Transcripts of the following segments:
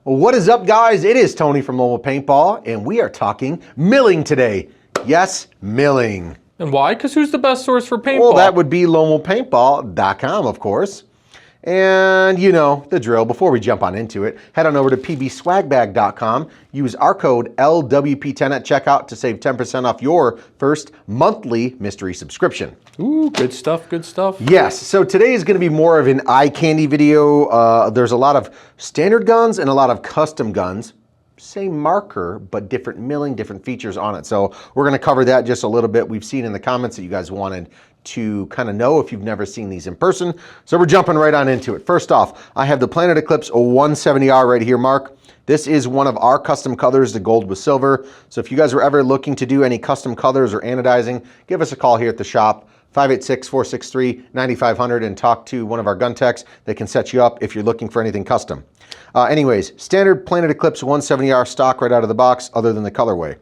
What is up, guys? It is Tony from Lone Wolf Paintball, and we are talking milling today. Yes, milling. And why? Because who's the best source for paintball? Well, that would be lonewolfpaintball.com, of course. And you know the drill. Before we jump on into it, head on over to pbswagbag.com. Use our code LWP10 at checkout to save 10% off your first monthly mystery subscription. Ooh, good stuff, good stuff. Yes, so today is going to be more of an eye candy video. There's a lot of standard guns and a lot of custom guns. Same marker, but different milling, different features on it. So we're going to cover that just a little bit. We've seen in the comments that you guys wanted to kind of know if you've never seen these in person. So we're jumping right on into it. First off, I have the Planet Eclipse 170R right here, Mark. This is one of our custom colors, the gold with silver. So if you guys were ever looking to do any custom colors or anodizing, give us a call here at the shop, 586-463-9500, and talk to one of our gun techs. They can set you up if you're looking for anything custom. Anyways, standard Planet Eclipse 170R stock right out of the box, other than the colorway.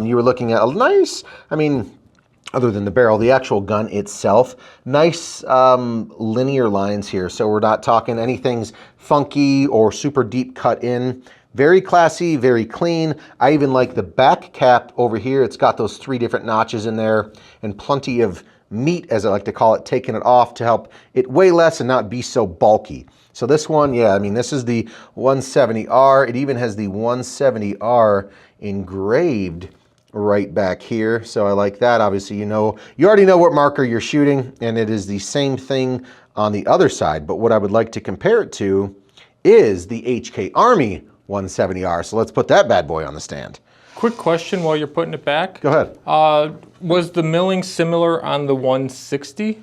You were looking at a nice, other than the barrel, the actual gun itself, nice linear lines here. So we're not talking anything's funky or super deep cut in. Very classy, very clean. I even like the back cap over here. It's got those 3 different notches in there and plenty of meat, as I like to call it, taking it off to help it weigh less and not be so bulky. So this one, yeah, this is the 170R. It even has the 170R engraved right back here. So I like that. Obviously, you already know what marker you're shooting, and it is the same thing on the other side. But what I would like to compare it to is the HK Army 170R. So let's put that bad boy on the stand. Quick question while you're putting it back. Go ahead. Was the milling similar on the 160?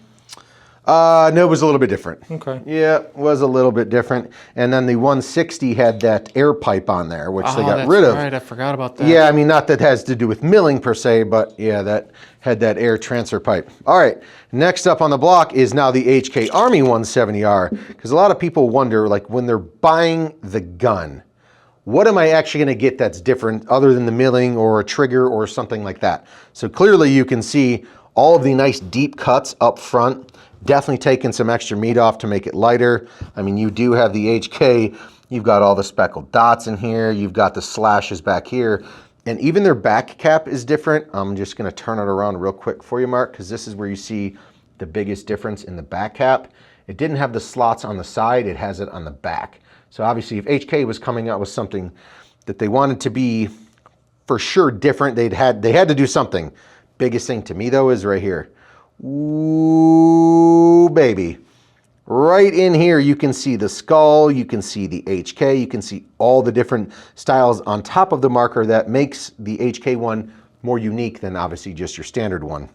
No, it was a little bit different. Okay. Yeah, it was a little bit different. And then the 160 had that air pipe on there, which they got rid of. Right, I forgot about that. Yeah, not that has to do with milling per se, but yeah, that had that air transfer pipe. All right, next up on the block is now the HK Army 170R, because a lot of people wonder, like, when they're buying the gun, what am I actually going to get that's different other than the milling or a trigger or something like that? So clearly you can see all of the nice deep cuts up front. Definitely taking some extra meat off to make it lighter. You do have the HK. You've got all the speckled dots in here. You've got the slashes back here. And even their back cap is different. I'm just going to turn it around real quick for you, Mark, because this is where you see the biggest difference in the back cap. It didn't have the slots on the side. It has it on the back. So obviously, if HK was coming out with something that they wanted to be for sure different, they had to do something. Biggest thing to me, though, is right here. Ooh, baby. Right in here, you can see the skull, you can see the HK, you can see all the different styles on top of the marker that makes the HK one more unique than obviously just your standard one.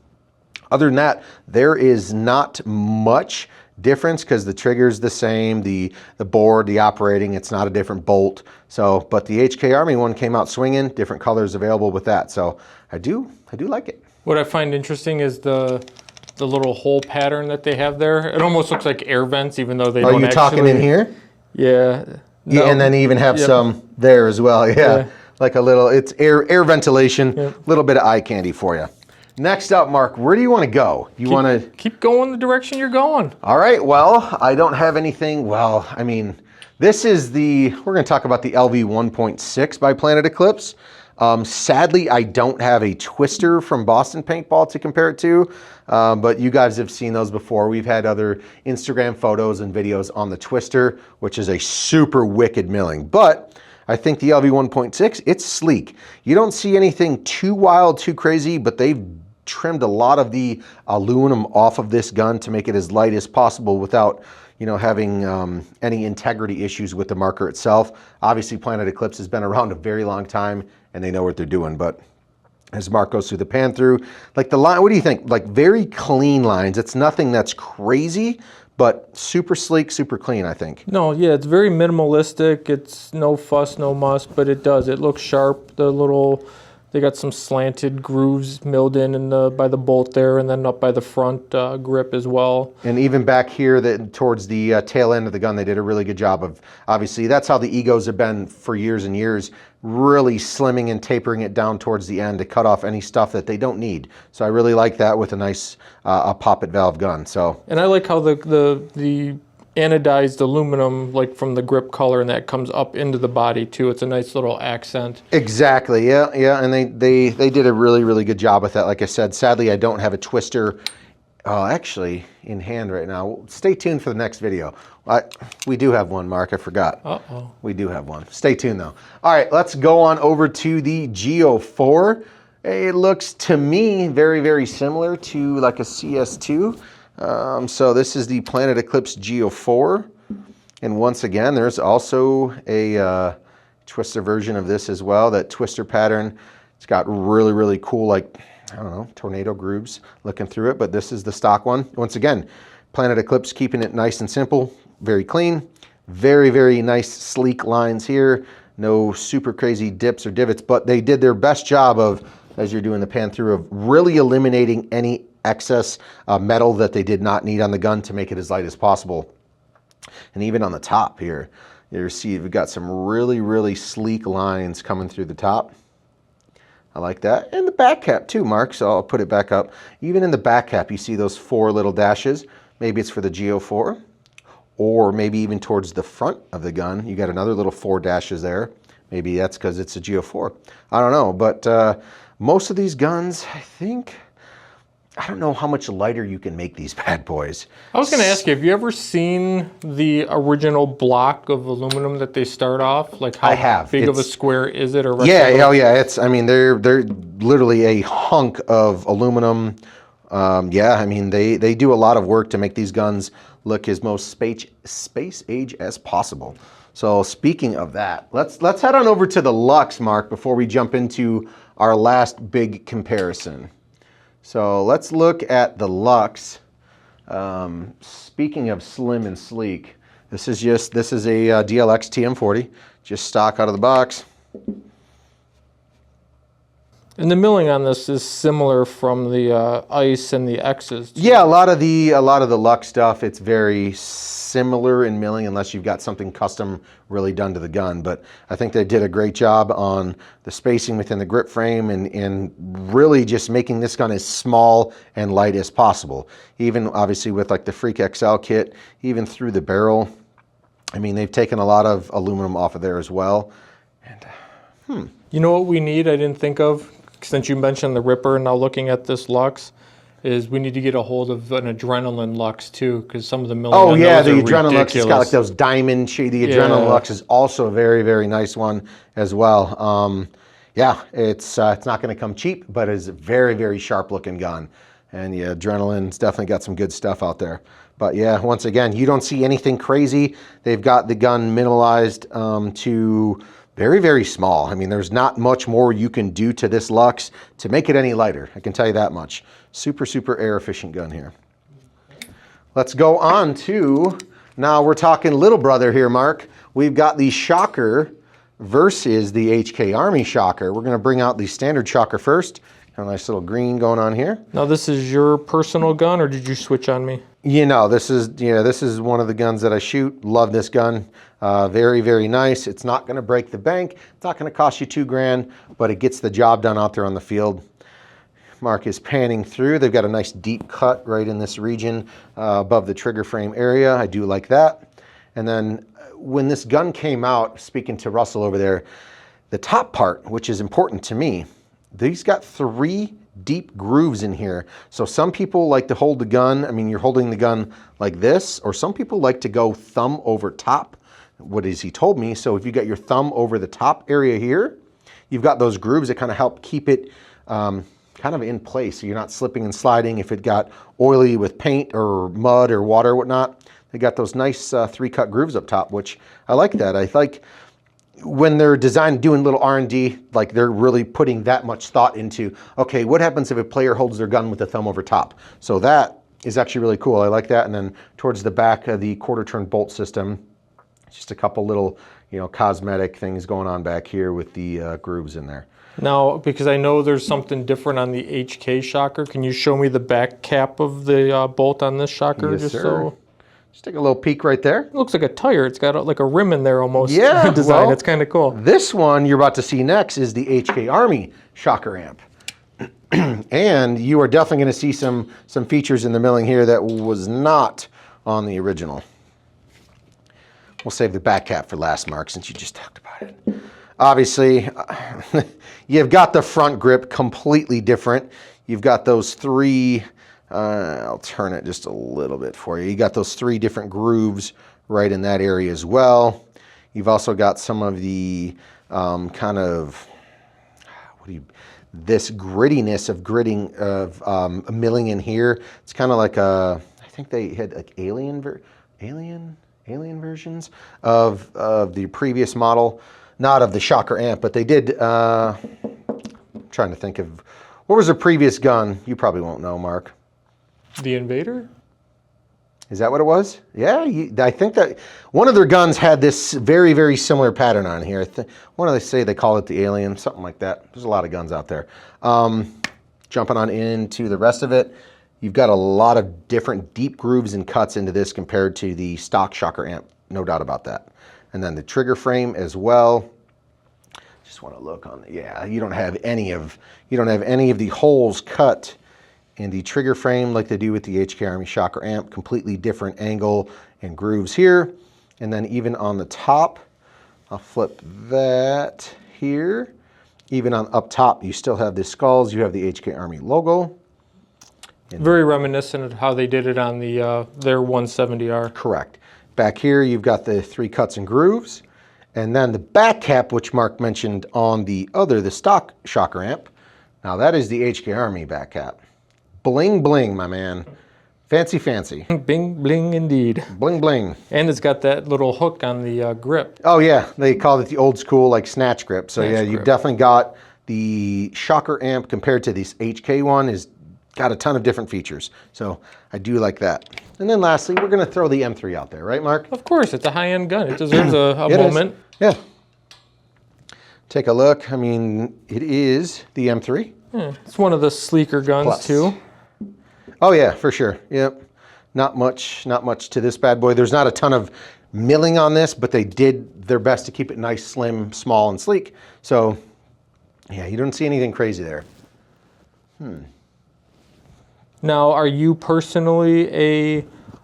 Other than that, there is not much difference because the trigger's the same, the board, the operating, it's not a different bolt. So, but the HK Army one came out swinging, different colors available with that. So I do like it. What I find interesting is the little hole pattern that they have there. It almost looks like air vents, even though they don't actually. Are you talking in here? Yeah. No. Yeah, and then even have some there as well. Yeah. Like a little, it's air ventilation, a little bit of eye candy for you. Next up, Mark, where do you want to go? You want to keep going the direction you're going. All right. Well, I don't have anything. Well, this is we're going to talk about the LV 1.6 by Planet Eclipse. Sadly, I don't have a twister from Boston Paintball to compare it to, but you guys have seen those before. We've had other Instagram photos and videos on the twister, which is a super wicked milling. But I think the LV 1.6, it's sleek. You don't see anything too wild, too crazy, but they've trimmed a lot of the aluminum off of this gun to make it as light as possible without having any integrity issues with the marker itself. Obviously, Planet Eclipse has been around a very long time and they know what they're doing. But as Mark goes through the pan through, like the line, what do you think? Like very clean lines. It's nothing that's crazy, but super sleek, super clean, I think. No, yeah, it's very minimalistic. It's no fuss, no muss, but it does. It looks sharp. They got some slanted grooves milled in by the bolt there, and then up by the front grip as well. And even back here, towards the tail end of the gun, they did a really good job of, obviously, that's how the Egos have been for years and years, really slimming and tapering it down towards the end to cut off any stuff that they don't need. So I really like that with a nice a poppet valve gun. So. And I like how the anodized aluminum, like from the grip color, and that comes up into the body too. It's a nice little accent. Exactly, yeah, yeah, and they did a really, really good job with that. Like I said, sadly, I don't have a twister actually in hand right now. Stay tuned for the next video. We do have one, Mark, I forgot. Uh-oh. We do have one. Stay tuned though. All right, let's go on over to the Geo 4. It looks to me very, very similar to like a CS2. So this is the Planet Eclipse Geo 4. And once again, there's also a twister version of this as well. That twister pattern, it's got really, really cool, like, I don't know, tornado grooves looking through it, but this is the stock one. Once again, Planet Eclipse keeping it nice and simple, very clean, very, very nice sleek lines here. No super crazy dips or divots, but they did their best job of, as you're doing the pan through, of really eliminating any excess metal that they did not need on the gun to make it as light as possible. And even on the top here, you see we've got some really, really sleek lines coming through the top. I like that. And the back cap too, Mark, so I'll put it back up. Even in the back cap, you see those 4 little dashes. Maybe it's for the Geo 4, or maybe even towards the front of the gun, you got another little 4 dashes there. Maybe that's because it's a Geo 4. I don't know, but most of these guns, I don't know how much lighter you can make these bad boys. I was going to ask you, have you ever seen the original block of aluminum that they start off? Like how I have. big of a square is it? Or yeah, oh yeah. It's, I mean, they're literally a hunk of aluminum. Yeah, I mean, they do a lot of work to make these guns look as most space age as possible. So speaking of that, let's head on over to the Luxe, Mark, before we jump into our last big comparison. So let's look at the Luxe. Speaking of slim and sleek, this is a DLX TM40, just stock out of the box. And the milling on this is similar from the Ice and the X's. Yeah, a lot of the Luxe stuff, it's very similar in milling unless you've got something custom really done to the gun. But I think they did a great job on the spacing within the grip frame and really just making this gun as small and light as possible. Even obviously with like the Freak XL kit, even through the barrel. I mean, they've taken a lot of aluminum off of there as well. And You know what we need, I didn't think of, since you mentioned the Ripper, and now looking at this Luxe, is we need to get a hold of an Adrenaline Luxe too, because some of the milling on yeah, the those are Adrenaline Luxe, it's got like ridiculous. those diamond shade. The Adrenaline Luxe is also a very, very nice one as well. Yeah, it's not going to come cheap, but it's a very, very sharp looking gun. And the Adrenaline's definitely got some good stuff out there. But yeah, once again, you don't see anything crazy. They've got the gun minimalized to very, very small. I mean, there's not much more you can do to this Luxe to make it any lighter. I can tell you that much. Super, super air efficient gun here. Let's go on to, now we're talking little brother here, Mark. We've got the Shocker versus the HK Army Shocker. We're gonna bring out the standard Shocker first. Got a nice little green going on here. Now this is your personal gun, or did you switch on me? You know, this is one of the guns that I shoot. Love this gun. Very, very nice. It's not going to break the bank. It's not going to cost you $2 grand, but it gets the job done out there on the field. Mark is panning through. They've got a nice deep cut right in this region above the trigger frame area. I do like that. And then when this gun came out, speaking to Russell over there, the top part, which is important to me, these got 3 deep grooves in here. So some people like to hold the gun, I mean, you're holding the gun like this, or some people like to go thumb over top. What is he told me? So if you got your thumb over the top area here, you've got those grooves that kind of help keep it kind of in place so you're not slipping and sliding if it got oily with paint or mud or water or whatnot. They got those nice 3-cut grooves up top, which I like that. I like when they're designed doing little R&D, like they're really putting that much thought into, okay, what happens if a player holds their gun with the thumb over top? So that is actually really cool. I like that. And then towards the back of the quarter-turn bolt system, just a couple little, cosmetic things going on back here with the grooves in there. Now, because I know there's something different on the HK Shocker, can you show me the back cap of the bolt on this Shocker? Yes, sir. Just take a little peek right there. It looks like a tire. It's got like a rim in there almost. Yeah, design. well, it's kind of cool. This one you're about to see next is the HK Army Shocker amp. And you are definitely going to see some features in the milling here that was not on the original. We'll save the back cap for last, Mark, since you just talked about it. Obviously, you've got the front grip completely different. You've got those three, I'll turn it just a little bit for you. You got those three different grooves right in that area as well. You've also got some of the kind of, this grittiness of milling in here. It's kind of like I think they had like alien versions of the previous model. Not of the shocker amp, but they did, I'm trying to think of, what was the previous gun? You probably won't know, Mark. The Invader? Is that what it was? Yeah, I think that one of their guns had this very, very similar pattern on here. What do they say? They call it the Alien, something like that. There's a lot of guns out there. Jumping on into the rest of it, you've got a lot of different deep grooves and cuts into this compared to the stock shocker amp, no doubt about that. And then the trigger frame as well. Just want to look on, yeah, you don't have any of the holes cut in the trigger frame like they do with the HK Army shocker amp. Completely different angle and grooves here. And then even on the top, I'll flip that here. Even on up top, you still have the skulls. You have the HK Army logo. And very reminiscent of how they did it on the their 170R. Correct. Back here, you've got the three cuts and grooves. And then the back cap, which Mark mentioned on the stock shocker amp. Now that is the HK Army back cap. Bling, bling, my man. Fancy, fancy. Bing, bling, indeed. Bling, bling. And it's got that little hook on the grip. Oh, yeah. They call it the old school, like, snatch grip. So, yeah, you've definitely got the shocker amp compared to this HK one is got a ton of different features. So, I do like that. And then lastly, we're going to throw the M3 out there, right, Mark? Of course. It's a high-end gun. It deserves a moment. Yeah. Take a look. I mean, it is the M3. It's one of the sleeker guns, Plus. too. Oh yeah, for sure. Yep. Not much to this bad boy. There's not a ton of milling on this, but they did their best to keep it nice, slim, small, and sleek. So yeah, you don't see anything crazy there. Now, are you personally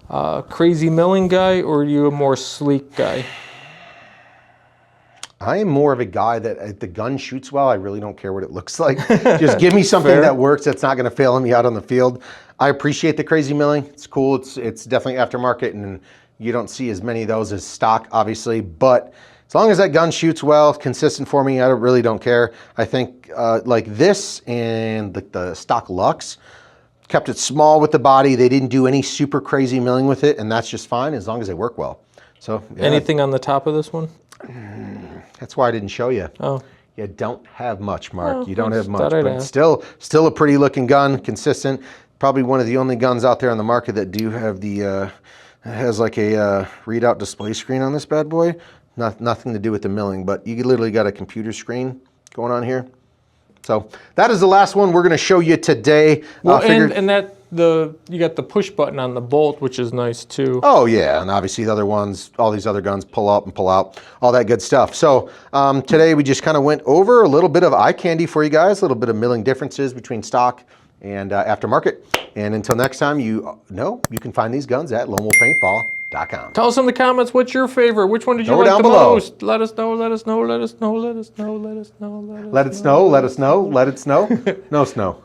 a crazy milling guy, or are you a more sleek guy? I am more of a guy that if the gun shoots well, I really don't care what it looks like. Just give me something that works that's not going to fail me out on the field. I appreciate the crazy milling. It's cool. It's definitely aftermarket, and you don't see as many of those as stock, obviously. But as long as that gun shoots well, consistent for me, I really don't care. I think like this and the stock Luxe kept it small with the body. They didn't do any super crazy milling with it, and that's just fine as long as they work well. So yeah. Anything on the top of this one? That's why I didn't show you. Oh. You don't have much, Mark. Oh, you don't have much, but it's still a pretty looking gun, consistent. Probably one of the only guns out there on the market that do have the, has like a readout display screen on this bad boy. Nothing to do with the milling, but you literally got a computer screen going on here. So that is the last one we're going to show you today. Well, and that you got the push button on the bolt, which is nice too. Oh yeah, and obviously the other ones, all these other guns pull up and pull out, all that good stuff. So today we just kind of went over a little bit of eye candy for you guys, a little bit of milling differences between stock and aftermarket. And until next time, you know you can find these guns at LoneWolfPaintball.com. Tell us in the comments what's your favorite. Which one did you like the most? Let us know. Let us know. Let us know. Let us know. Let us know. Let it snow. Let us know. Let it snow. No snow.